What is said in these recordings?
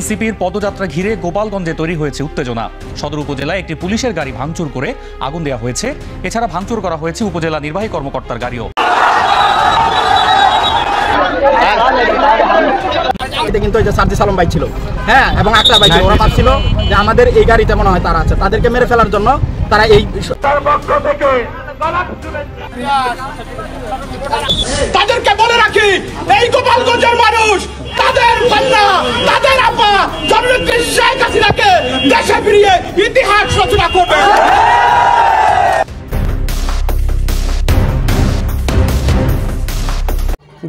সিপির পদযাত্রা ঘিরে গোপালগঞ্জে তৈরি হয়েছে উত্তেজনা। সদর উপজেলায় একটি পুলিশের গাড়ি ভাঙচুর করে আগুন দেওয়া হয়েছে। এছাড়া ভাঙচুর করা হয়েছে উপজেলা নির্বাহী কর্মকর্তার গাড়িও। কিন্তু ওই যে সার্জিস আলম ভাই ছিল, হ্যাঁ, এবং একটা ভাই ছিল, ওরা ভাবছিল যে আমাদের এই গাড়িতে মনে হয় তারা আছে, তাদেরকে মেরে ফেলার জন্য তারা এই তাদেরকে বলে রাখি, এই গোপালগঞ্জের মানুষ তাদের কন্যা, তাদের আপা জননেত্রী শেখ হাসিনাকে দেশে ফিরিয়ে ইতিহাস রচনা করবে।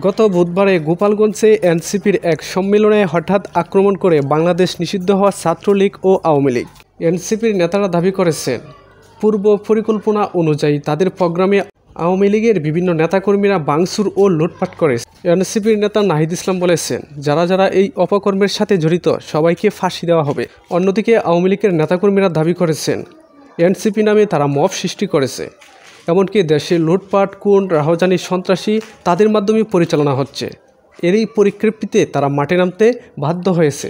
গত বুধবারে গোপালগঞ্জে এনসিপির এক সম্মেলনে হঠাৎ আক্রমণ করে বাংলাদেশ নিষিদ্ধ হওয়া ছাত্রলীগ ও আওয়ামী লীগ। এনসিপির নেতারা দাবি করেছেন, পূর্ব পরিকল্পনা অনুযায়ী তাদের প্রোগ্রামে আওয়ামী লীগের বিভিন্ন নেতাকর্মীরা ভাঙচুর ও লুটপাট করে। এনসিপির নেতা নাহিদ ইসলাম বলেছেন, যারা যারা এই অপকর্মের সাথে জড়িত সবাইকে ফাঁসি দেওয়া হবে। অন্যদিকে আওয়ামী লীগের নেতাকর্মীরা দাবি করেছেন, এনসিপি নামে তারা মব সৃষ্টি করেছে, এমনকি দেশে লুটপাট, খুন, রাহজানি, সন্ত্রাসী তাদের মাধ্যমে পরিচালনা হচ্ছে। এরই পরিপ্রেক্ষিতে তারা মাঠে নামতে বাধ্য হয়েছে।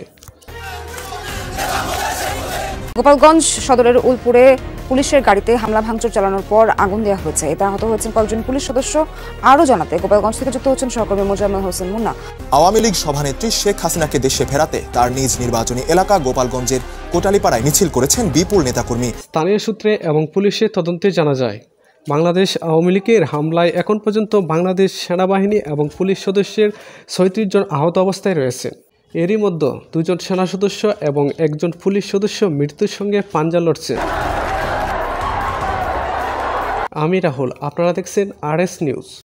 গোপালগঞ্জ সদরের উলপুরে পুলিশের গাড়িতে হামলা ভাঙচুর চালানোর পর আগুন দেওয়া হয়েছে। এতে আহত হয়েছেন কয়েকজন পুলিশ সদস্য। আরও জানাতে গোপালগঞ্জ থেকে যুক্ত হচ্ছেন সহকর্মী মোজাম্মেল হোসেন মুন্না। আওয়ামী লীগ সভানেত্রী শেখ হাসিনাকে দেশে ফেরাতে তার নিজ নির্বাচনী এলাকা গোপালগঞ্জের কোটালীপাড়ায় মিছিল করেছেন বিপুল নেতাকর্মী। স্থানীয় সূত্রে এবং পুলিশের তদন্তে জানা যায়, বাংলাদেশ আওয়ামী লীগের হামলায় এখন পর্যন্ত বাংলাদেশ সেনাবাহিনী এবং পুলিশ সদস্যের ৩৬ জন আহত অবস্থায় রয়েছে। এরই মধ্যে ২ জন সেনা সদস্য এবং ১ জন পুলিশ সদস্য মৃত্যুর সঙ্গে পাঞ্জা লড়ছে। আমি রাহুল, আপনারা দেখছেন RS নিউজ।